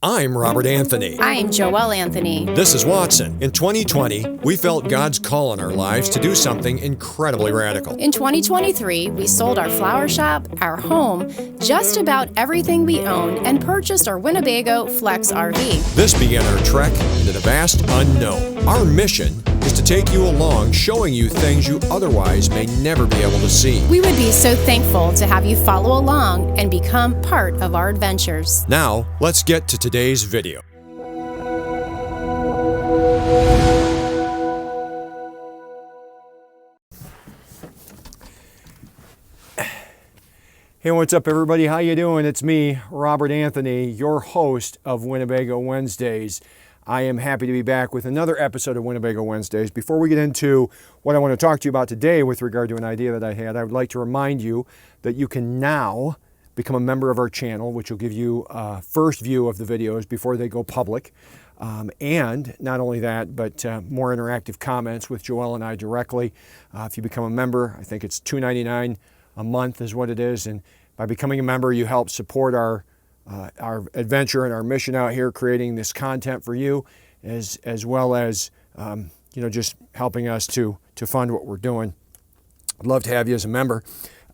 I'm Robert Anthony. I'm Joelle Anthony. This is Watson. In 2020, we felt God's call in our lives to do something incredibly radical. In 2023, we sold our flower shop, our home, just about everything we owned, and purchased our Winnebago Flex RV. This began our trek into the vast unknown. Our mission is to take you along, showing you things you otherwise may never be able to see. We would be so thankful to have you follow along and become part of our adventures. Now, let's get to today's video. Hey, what's up everybody? How you doing? It's me, Robert Anthony, your host of Winnebago Wednesdays. I am happy to be back with another episode of Winnebago Wednesdays. Before we get into what I want to talk to you about today with regard to an idea that I had, I would like to remind you that you can now become a member of our channel, which will give you a first view of the videos before they go public. And not only that, but more interactive comments with Joelle and I directly. If you become a member, I think it's $2.99 a month is what it is. And by becoming a member, you help support our adventure and our mission out here, creating this content for you, as well as just helping us to fund what we're doing. I'd love to have you as a member.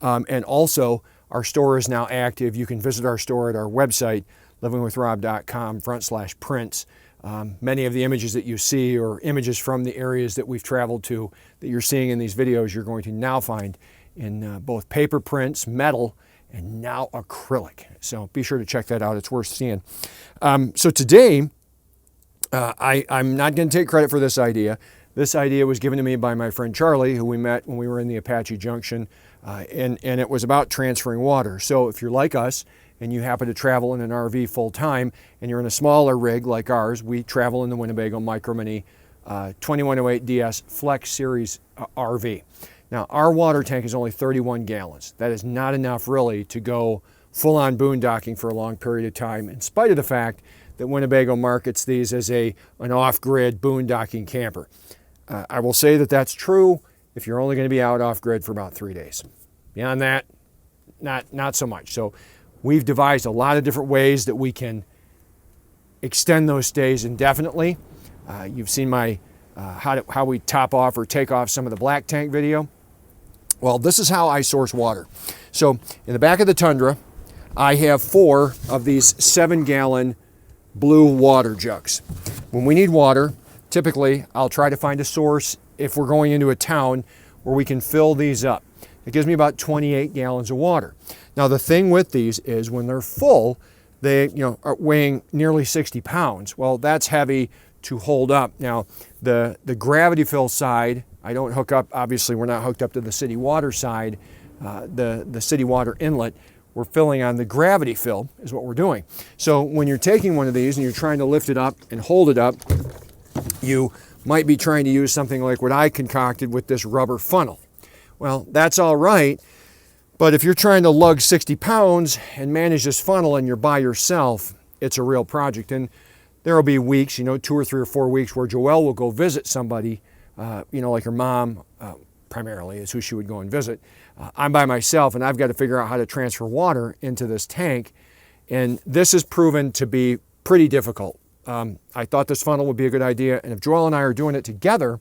And also, our store is now active. You can visit our store at our website, livingwithrob.com/prints. Many of the images that you see are images from the areas that we've traveled to that you're seeing in these videos, you're going to now find in both paper prints, metal, and now acrylic. So be sure to check that out. It's worth seeing. So today, I'm not going to take credit for this idea. This idea was given to me by my friend Charlie, who we met when we were in the Apache Junction, and it was about transferring water. So if you're like us and you happen to travel in an RV full time and you're in a smaller rig like ours, we travel in the Winnebago Micro Mini 2108 DS Flex Series RV. Now, our water tank is only 31 gallons. That is not enough really to go full-on boondocking for a long period of time, in spite of the fact that Winnebago markets these as an off-grid boondocking camper. I will say that that's true if you're only going to be out off-grid for about 3 days. Beyond that, not so much. So we've devised a lot of different ways that we can extend those stays indefinitely. You've seen my how we top off or take off some of the black tank video. Well, this is how I source water. So in the back of the Tundra, I have 4 of these 7-gallon blue water jugs. When we need water, typically I'll try to find a source if we're going into a town where we can fill these up. It gives me about 28 gallons of water. Now the thing with these is when they're full, they are weighing nearly 60 pounds. Well, that's heavy to hold up. Now the gravity fill side, I don't hook up, obviously we're not hooked up to the city water side, the city water inlet. We're filling on the gravity fill is what we're doing. So when you're taking one of these and you're trying to lift it up and hold it up, you might be trying to use something like what I concocted with this rubber funnel. Well, that's all right, but if you're trying to lug 60 pounds and manage this funnel and you're by yourself, it's a real project. And there will be weeks, 2 or 3 or 4 weeks where Joelle will go visit somebody, like her mom, primarily is who she would go and visit. I'm by myself and I've got to figure out how to transfer water into this tank. And this has proven to be pretty difficult. I thought this funnel would be a good idea. And if Joelle and I are doing it together,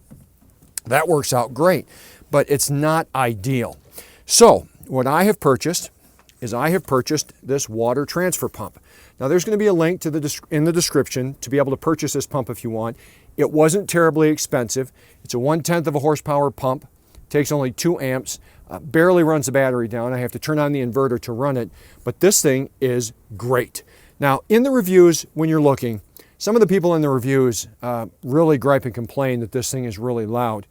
that works out great, but it's not ideal. So what I have purchased is this water transfer pump. Now there's going to be a link in the description to be able to purchase this pump if you want. It wasn't terribly expensive. It's a 1/10 of a horsepower pump. Takes only 2 amps. Barely runs the battery down. I have to turn on the inverter to run it, but this thing is great. Now in the reviews, when you're looking, some of the people in the reviews really gripe and complain that this thing is really loud.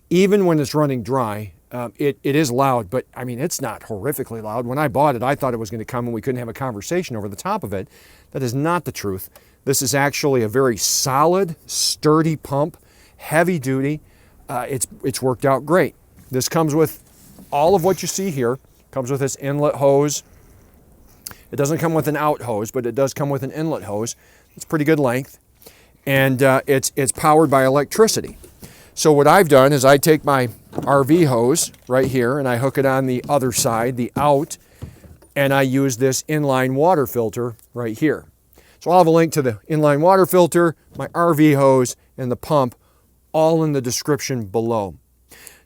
Even when it's running dry, it is loud, but I mean, it's not horrifically loud. When I bought it, I thought it was going to come and we couldn't have a conversation over the top of it. That is not the truth. This is actually a very solid, sturdy pump, heavy duty. It's worked out great. This comes with all of what you see here. Comes with this inlet hose. It doesn't come with an out hose, but it does come with an inlet hose. It's pretty good length. And it's powered by electricity. So what I've done is I take my RV hose right here and I hook it on the other side, the out, and I use this inline water filter right here. So I'll have a link to the inline water filter, my RV hose, and the pump all in the description below.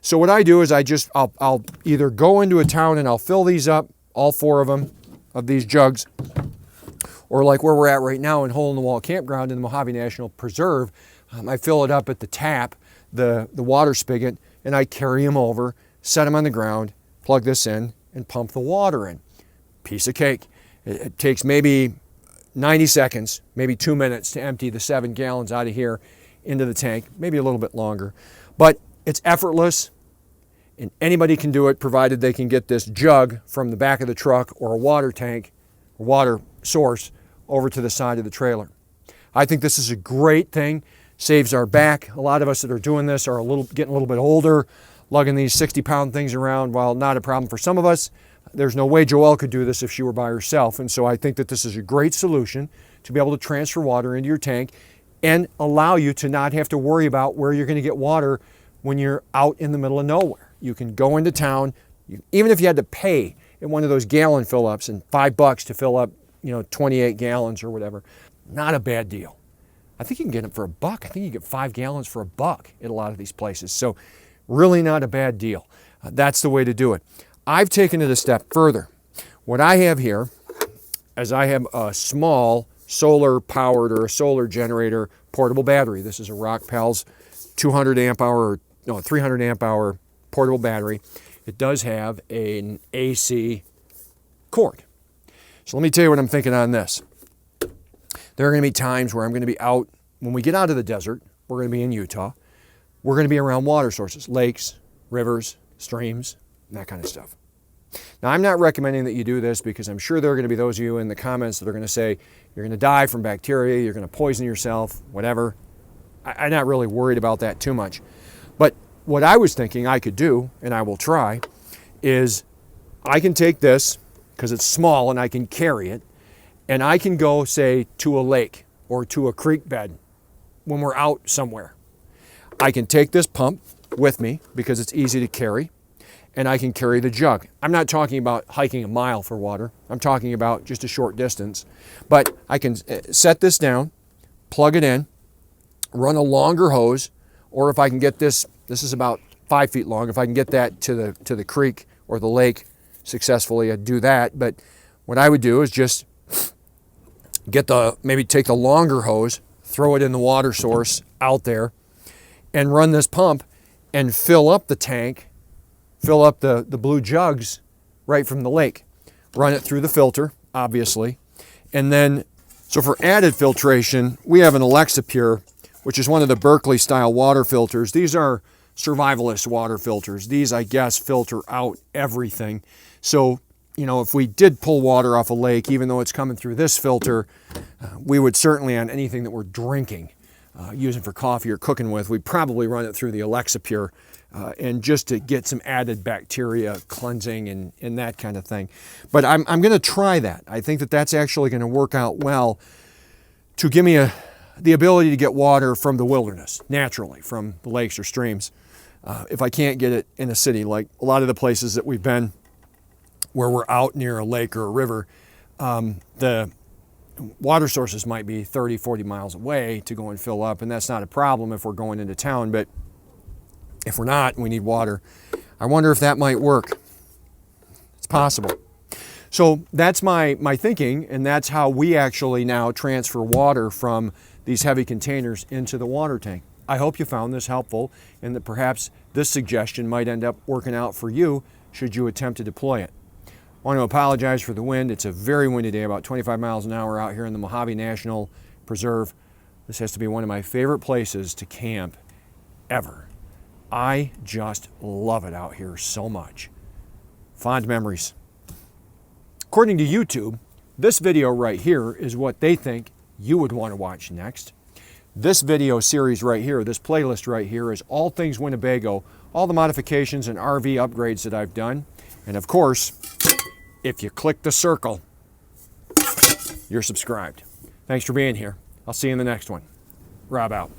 So what I do is I'll either go into a town and I'll fill these up, all 4 of them, of these jugs, or like where we're at right now in Hole in the Wall Campground in the Mojave National Preserve, I fill it up at the tap, the water spigot, and I carry them over, set them on the ground, plug this in, and pump the water in. Piece of cake. It takes maybe 90 seconds, maybe 2 minutes to empty the 7 gallons out of here into the tank, maybe a little bit longer. But it's effortless, and anybody can do it provided they can get this jug from the back of the truck or a water tank, or water source, over to the side of the trailer. I think this is a great thing, saves our back. A lot of us that are doing this are getting a little bit older, lugging these 60-pound things around. While not a problem for some of us, there's no way Joelle could do this if she were by herself. And so I think that this is a great solution to be able to transfer water into your tank and allow you to not have to worry about where you're going to get water when you're out in the middle of nowhere. You can go into town, even if you had to pay at one of those gallon fill-ups and $5 to fill up, 28 gallons or whatever, not a bad deal. I think you can get them for $1. I think you get 5 gallons for $1 at a lot of these places. So really not a bad deal. That's the way to do it. I've taken it a step further. What I have here is I have a small solar powered or a solar generator portable battery. This is a Rockpals 300 amp hour portable battery. It does have an AC cord. So let me tell you what I'm thinking on this. There are going to be times where I'm going to be out, when we get out of the desert, we're going to be in Utah, we're going to be around water sources, lakes, rivers, streams, and that kind of stuff. Now, I'm not recommending that you do this because I'm sure there are going to be those of you in the comments that are going to say you're going to die from bacteria, you're going to poison yourself, whatever. I'm not really worried about that too much. But what I was thinking I could do, and I will try, is I can take this, because it's small and I can carry it, and I can go, say, to a lake or to a creek bed when we're out somewhere. I can take this pump with me because it's easy to carry, and I can carry the jug. I'm not talking about hiking a mile for water. I'm talking about just a short distance. But I can set this down, plug it in, run a longer hose, or if I can get this is about 5 feet long, if I can get that to the creek or the lake successfully, I'd do that. But what I would do is just maybe take the longer hose, throw it in the water source out there, and run this pump and fill up the tank, fill up the blue jugs right from the lake. Run it through the filter, obviously. And then, so for added filtration, we have an Alexa Pure, which is one of the Berkeley style water filters. These are survivalist water filters. These, I guess, filter out everything. So, if we did pull water off a lake, even though it's coming through this filter, we would certainly, on anything that we're drinking, using for coffee or cooking with, we'd probably run it through the Alexa Pure, and just to get some added bacteria cleansing and that kind of thing. But I'm going to try that. I think that that's actually going to work out well to give me the ability to get water from the wilderness, naturally, from the lakes or streams. If I can't get it in a city, like a lot of the places that we've been where we're out near a lake or a river, the water sources might be 30, 40 miles away to go and fill up, and that's not a problem if we're going into town. But if we're not and we need water, I wonder if that might work. It's possible. So that's my thinking, and that's how we actually now transfer water from these heavy containers into the water tank. I hope you found this helpful and that perhaps this suggestion might end up working out for you should you attempt to deploy it. I want to apologize for the wind. It's a very windy day, about 25 miles an hour out here in the Mojave National Preserve. This has to be one of my favorite places to camp ever. I just love it out here so much. Fond memories. According to YouTube, this video right here is what they think you would want to watch next. This video series right here, this playlist right here, is all things Winnebago, all the modifications and RV upgrades that I've done. And of course, if you click the circle, you're subscribed. Thanks for being here. I'll see you in the next one. Rob out.